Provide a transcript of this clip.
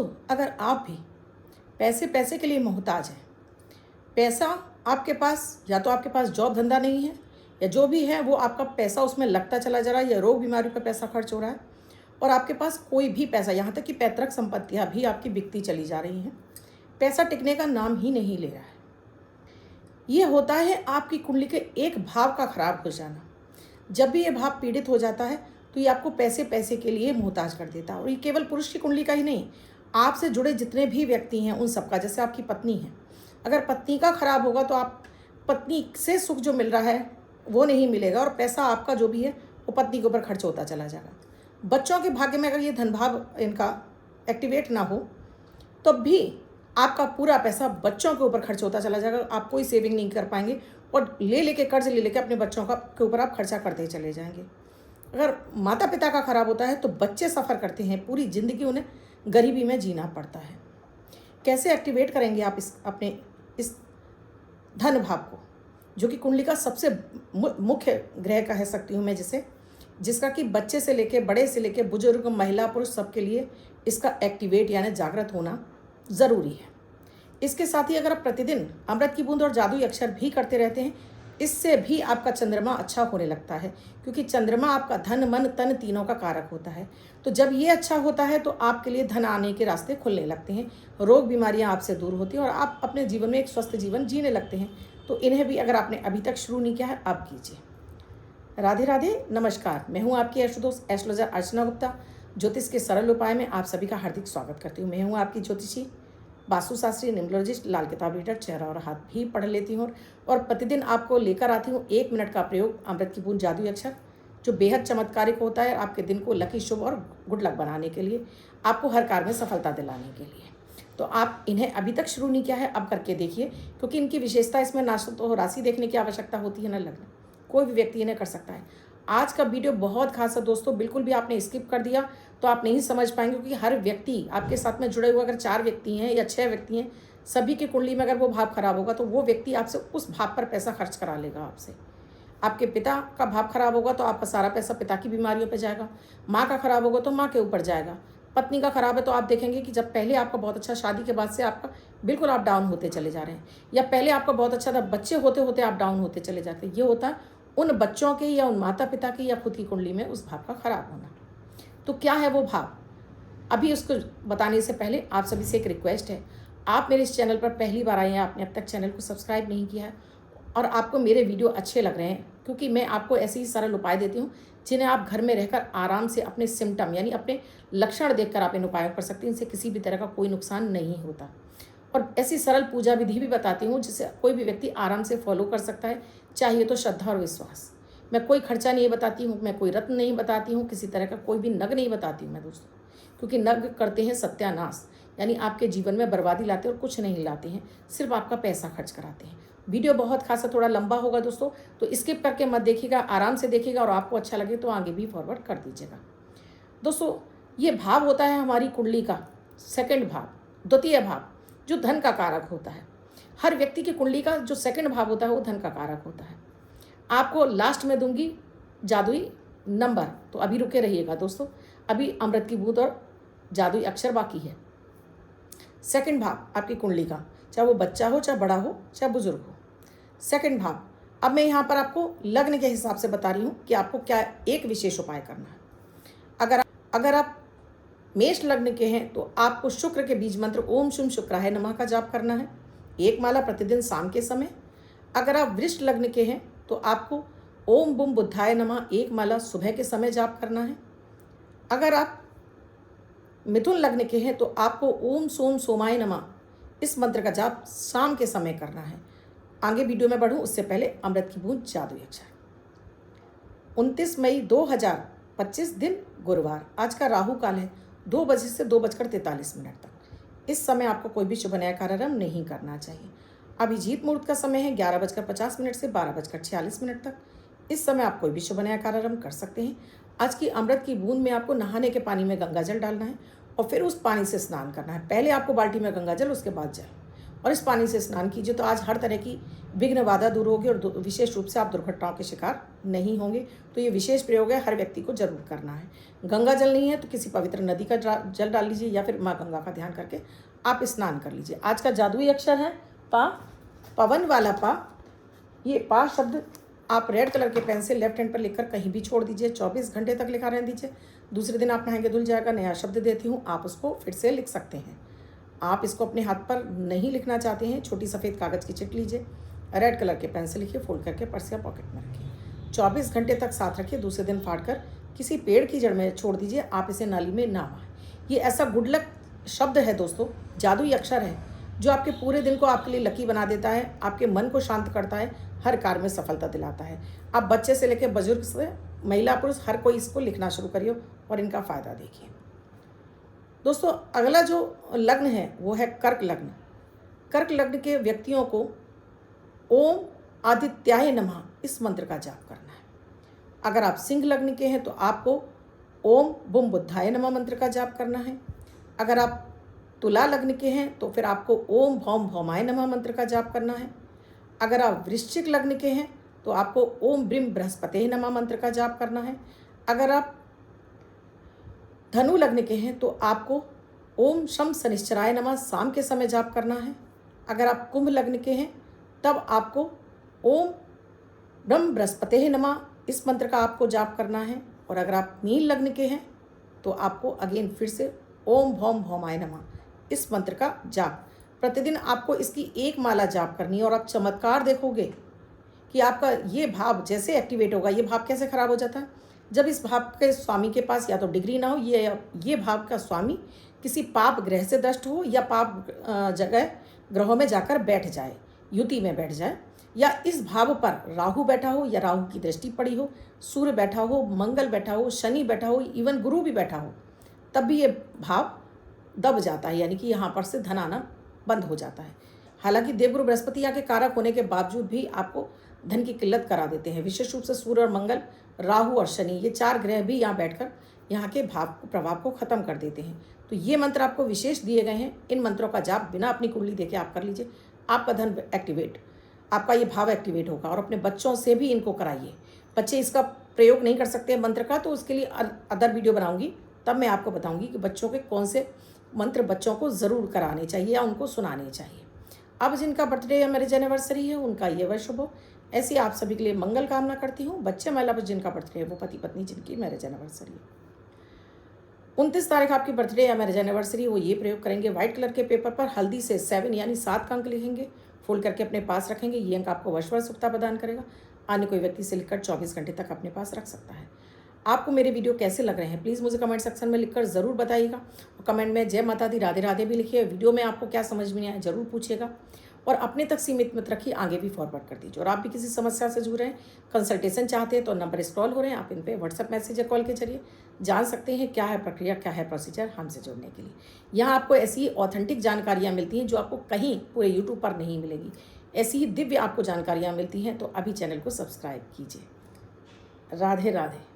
दोस्तों, अगर आप भी पैसे पैसे के लिए मोहताज हैं, पैसा आपके पास, या तो आपके पास जॉब धंधा नहीं है, या जो भी है वो आपका पैसा उसमें लगता चला जा रहा है, या रोग बीमारियों पर पैसा खर्च हो रहा है, और आपके पास कोई भी पैसा, यहाँ तक कि पैतृक संपत्तियाँ भी आपकी बिकती चली जा रही हैं, पैसा टिकने का नाम ही नहीं ले रहा है। ये होता है आपकी कुंडली के एक भाव का खराब हो जाना। जब भी ये भाव पीड़ित हो जाता है तो ये आपको पैसे पैसे के लिए मोहताज कर देता है। और ये केवल पुरुष की कुंडली का ही नहीं, आपसे जुड़े जितने भी व्यक्ति हैं उन सबका। जैसे आपकी पत्नी है, अगर पत्नी का खराब होगा तो आप पत्नी से सुख जो मिल रहा है वो नहीं मिलेगा, और पैसा आपका जो भी है वो पत्नी के ऊपर खर्च होता चला जाएगा। बच्चों के भाग्य में अगर ये धन भाव इनका एक्टिवेट ना हो तब भी आपका पूरा पैसा बच्चों के ऊपर खर्च होता चला जाएगा। आप कोई सेविंग नहीं कर पाएंगे और ले लेके कर्ज ले लेके अपने बच्चों का के ऊपर आप खर्चा करते चले जाएंगे। अगर माता पिता का खराब होता है तो बच्चे सफ़र करते हैं, पूरी ज़िंदगी उन्हें गरीबी में जीना पड़ता है। कैसे एक्टिवेट करेंगे आप अपने इस धन भाव को, जो कि कुंडली का सबसे मुख्य ग्रह कह सकती हूँ मैं, जिसका कि बच्चे से लेके बड़े से लेके बुजुर्ग, महिला, पुरुष सबके लिए इसका एक्टिवेट यानी जागृत होना ज़रूरी है। इसके साथ ही अगर आप प्रतिदिन अमृत की बूंद और जादुई अक्षर भी करते रहते हैं, इससे भी आपका चंद्रमा अच्छा होने लगता है, क्योंकि चंद्रमा आपका धन, मन, तन तीनों का कारक होता है। तो जब ये अच्छा होता है तो आपके लिए धन आने के रास्ते खुलने लगते हैं, रोग बीमारियां आपसे दूर होती हैं और आप अपने जीवन में एक स्वस्थ जीवन जीने लगते हैं। तो इन्हें भी अगर आपने अभी तक शुरू नहीं किया है, आप कीजिए। राधे राधे, नमस्कार। मैं हूँ आपकी एस्ट्रोदोस्त एस्ट्रोलॉजर अर्चना गुप्ता। ज्योतिष के सरल उपाय में आप सभी का हार्दिक स्वागत करती हूँ। मैं हूँ आपकी ज्योतिषी, वास्तुशास्त्री, न्यूमरोलॉजिस्ट, लाल किताब रीडर, चेहरा और हाथ भी पढ़ लेती हूँ और प्रतिदिन आपको लेकर आती हूँ 1 मिनट का प्रयोग अमृत की बूंद जादुई अक्षर, जो बेहद चमत्कारिक होता है आपके दिन को लकी, शुभ और गुड लक बनाने के लिए, आपको हर कार्य में सफलता दिलाने के लिए। तो आप इन्हें अभी तक शुरू नहीं किया है, अब करके देखिए, क्योंकि इनकी विशेषता इसमें ना तो राशि देखने की आवश्यकता होती है, न लग्न। कोई भी व्यक्ति इन्हें कर सकता है। आज का वीडियो बहुत खास है दोस्तों, बिल्कुल भी आपने स्किप कर दिया तो आप नहीं समझ पाएंगे, क्योंकि हर व्यक्ति आपके साथ में जुड़े हुए, अगर 4 व्यक्ति हैं या 6 व्यक्ति हैं, सभी की कुंडली में अगर वो भाव खराब होगा तो वो व्यक्ति आपसे उस भाव पर पैसा खर्च करा लेगा आपसे। आपके पिता का भाव खराब होगा तो आपका सारा पैसा पिता की बीमारियों पर जाएगा। माँ का खराब होगा तो माँ के ऊपर जाएगा। पत्नी का खराब है तो आप देखेंगे कि जब पहले आपका बहुत अच्छा, शादी के बाद से आपका बिल्कुल आप डाउन होते चले जा रहे हैं, या पहले आपका बहुत अच्छा था, बच्चे होते होते आप डाउन होते चले जाते हैं। ये होता है उन बच्चों के या उन माता पिता की या खुद की कुंडली में उस भाव का खराब होना। तो क्या है वो भाव, अभी उसको बताने से पहले आप सभी से एक रिक्वेस्ट है। आप मेरे इस चैनल पर पहली बार आए हैं, आपने अब तक चैनल को सब्सक्राइब नहीं किया है और आपको मेरे वीडियो अच्छे लग रहे हैं, क्योंकि मैं आपको ऐसे ही सरल उपाय देती हूँ जिन्हें आप घर में रहकर आराम से अपने सिम्टम यानी अपने लक्षण देखकर आप इन उपायों कर सकते हैं। इनसे किसी भी तरह का कोई नुकसान नहीं होता। और ऐसी सरल पूजा विधि भी बताती हूँ जिसे कोई भी व्यक्ति आराम से फॉलो कर सकता है, चाहिए तो श्रद्धा और विश्वास। मैं कोई खर्चा नहीं बताती हूँ, मैं कोई रत्न नहीं बताती हूँ, किसी तरह का कोई भी नग नहीं बताती हूँ मैं दोस्तों, क्योंकि नग करते हैं सत्यानाश, यानी आपके जीवन में बर्बादी लाते हैं और कुछ नहीं लाते हैं, सिर्फ आपका पैसा खर्च कराते हैं। वीडियो बहुत खासा थोड़ा लंबा होगा दोस्तों, तो स्किप करके मत देखिएगा, आराम से देखिएगा और आपको अच्छा लगे तो आगे भी फॉरवर्ड कर दीजिएगा। दोस्तों, ये भाव होता है हमारी कुंडली का सेकंड भाव, द्वितीय भाव, जो धन का कारक होता है। हर व्यक्ति की कुंडली का जो सेकंड भाव होता है वो धन का कारक होता है। आपको लास्ट में दूंगी जादुई नंबर, तो अभी रुके रहिएगा दोस्तों, अभी अमृत की बूंद और जादुई अक्षर बाकी है। सेकंड भाव आपकी कुंडली का, चाहे वो बच्चा हो, चाहे बड़ा हो, चाहे बुजुर्ग हो, सेकंड भाव। अब मैं यहाँ पर आपको लग्न के हिसाब से बता रही हूँ कि आपको क्या एक विशेष उपाय करना है। अगर आप मेष लग्न के हैं तो आपको शुक्र के बीज मंत्र ओम शुम शुक्राय नमः का जाप करना है, 1 माला प्रतिदिन शाम के समय। अगर आप वृष लग्न के हैं तो आपको ओम बुम बुद्धाय नमः 1 माला सुबह के समय जाप करना है। अगर आप मिथुन लग्न के हैं तो आपको ओम सोम सोमाय नमः इस मंत्र का जाप शाम के समय करना है। आगे वीडियो में बढ़ूं उससे पहले अमृत की बूंद जादुई अक्षर। 29 मई 2025 दिन गुरुवार, आज का राहु काल है 2 बजे से 2:43 तक। इस समय आपको कोई भी शुभ नया कार्यक्रम नहीं करना चाहिए। अभिजीत मुहूर्त का समय है 11:50 से 12:46 तक। इस समय आप कोई भी शुभ नया कार्यक्रम कर सकते हैं। आज की अमृत की बूंद में आपको नहाने के पानी में गंगा जल डालना है और फिर उस पानी से स्नान करना है। पहले आपको बाल्टी में गंगा जल, उसके बाद जल, और इस पानी से स्नान कीजिए तो आज हर तरह की विघ्न बाधा दूर होगी और विशेष रूप से आप दुर्घटनाओं के शिकार नहीं होंगे। तो ये विशेष प्रयोग है, हर व्यक्ति को जरूर करना है। गंगा जल नहीं है तो किसी पवित्र नदी का जल डाल लीजिए या फिर माँ गंगा का ध्यान करके आप स्नान कर लीजिए। आज का जादुई अक्षर है पा, पवन वाला पा। ये पा शब्द आप रेड कलर के पेन से लेफ्ट हैंड पर लिखकर कहीं भी छोड़ दीजिए, 24 घंटे तक लिखा रहने दीजिए। दूसरे दिन आप नहाएंगे धुल जाएगा। नया शब्द देती हूँ, आप उसको फिर से लिख सकते हैं। आप इसको अपने हाथ पर नहीं लिखना चाहते हैं, छोटी सफ़ेद कागज़ की चिट लीजिए, रेड कलर के पेन से लिखिए, फोल्ड करके पर्स या पॉकेट में रखिए, 24 घंटे तक साथ रखिए। दूसरे दिन फाड़ कर किसी पेड़ की जड़ में छोड़ दीजिए। आप इसे नाली में ना बहाएं। ये ऐसा गुड लक शब्द है दोस्तों, जादुई अक्षर है जो आपके पूरे दिन को आपके लिए लकी बना देता है, आपके मन को शांत करता है, हर कार्य में सफलता दिलाता है। आप बच्चे से लेकर बुजुर्ग से महिला पुरुष हर कोई इसको लिखना शुरू करिए और इनका फ़ायदा देखिए। दोस्तों अगला जो लग्न है वो है कर्क लग्न। कर्क लग्न के व्यक्तियों को ओम आदित्याय नमः इस मंत्र का जाप करना है। अगर आप सिंह लग्न के हैं तो आपको ओम बुम बुद्धाय नमः मंत्र का जाप करना है। अगर आप तुला लग्न के हैं तो फिर आपको ओम भौम भौमाय नमः मंत्र का जाप करना है। अगर आप वृश्चिक लग्न के हैं तो आपको ओम ब्रीम बृहस्पते नमः मंत्र का जाप करना है। अगर आप धनु लग्न के हैं तो आपको ओम शम शनिश्चराय नमः शाम के समय जाप करना है। अगर आप कुंभ लग्न के हैं तब आपको ओम ब्रह्म बृहस्पते नमः इस मंत्र का आपको जाप करना है। और अगर आप मीन लग्न के हैं तो आपको अगेन फिर से ओम भौम भौमाय नमः इस मंत्र का जाप प्रतिदिन आपको इसकी एक माला जाप करनी है। और आप चमत्कार देखोगे कि आपका ये भाव जैसे एक्टिवेट होगा। ये भाव कैसे खराब हो जाता है? जब इस भाव के स्वामी के पास या तो डिग्री ना हो, ये भाव का स्वामी किसी पाप ग्रह से दष्ट हो या पाप जगह ग्रहों में जाकर बैठ जाए, युति में बैठ जाए, या इस भाव पर राहु बैठा हो या राहु की दृष्टि पड़ी हो, सूर्य बैठा हो, मंगल बैठा हो, शनि बैठा हो, इवन गुरु भी बैठा हो, तब भी ये भाव दब जाता है, यानी कि यहाँ पर से धन आना बंद हो जाता है। हालांकि देवगुरु बृहस्पति यहाँ के कारक होने के बावजूद भी आपको धन की किल्लत करा देते हैं। विशेष रूप से सूर्य और मंगल, राहु और शनि, ये 4 ग्रह भी यहाँ बैठकर यहाँ के प्रभाव को खत्म कर देते हैं। तो ये मंत्र आपको विशेष दिए गए हैं। इन मंत्रों का जाप बिना अपनी कुंडली देके आप कर लीजिए। आपका धन एक्टिवेट, आपका ये भाव एक्टिवेट होगा। और अपने बच्चों से भी इनको कराइए। बच्चे इसका प्रयोग नहीं कर सकते मंत्र का, तो उसके लिए अदर वीडियो बनाऊंगी, तब मैं आपको बताऊंगी कि बच्चों के कौन से मंत्र बच्चों को ज़रूर कराने चाहिए या उनको सुनाने चाहिए। अब जिनका बर्थडे या मैरिज एनिवर्सरी है उनका ये वर्ष शुभ हो, ऐसी आप सभी के लिए मंगल कामना करती हूँ। बच्चे महिला पर जिनका बर्थडे है वो पति पत्नी जिनकी मैरिज एनिवर्सरी है, 29 तारीख आपकी बर्थडे या मैरिज एनिवर्सरी, वो ये प्रयोग करेंगे। व्हाइट कलर के पेपर पर हल्दी से 7 यानी 7 का अंक लिखेंगे, फोल्ड करके अपने पास रखेंगे। ये अंक आपको वर्ष भर सुखता प्रदान करेगा। अन्य कोई व्यक्ति से लिखकर 24 घंटे तक अपने पास रख सकता है। आपको मेरे वीडियो कैसे लग रहे हैं प्लीज़ मुझे कमेंट सेक्शन में लिखकर ज़रूर बताइएगा। और कमेंट में जय माता दी राधे राधे भी लिखिए। वीडियो में आपको क्या समझ में आया ज़रूर पूछिएगा और अपने तक सीमित मत रखिए, आगे भी फॉरवर्ड कर दीजिए। और आप भी किसी समस्या से जुड़ रहे हैं, कंसल्टेशन चाहते हैं तो नंबर स्क्रॉल हो रहे हैं, आप इन पर व्हाट्सएप मैसेज या कॉल के जरिए जान सकते हैं क्या है प्रक्रिया, क्या है प्रोसीजर हमसे जुड़ने के लिए। यहाँ आपको ऐसी ऑथेंटिक जानकारियाँ मिलती हैं जो आपको कहीं पूरे यूट्यूब पर नहीं मिलेगी। ऐसी ही दिव्य आपको जानकारियाँ मिलती हैं। तो अभी चैनल को सब्सक्राइब कीजिए। राधे राधे।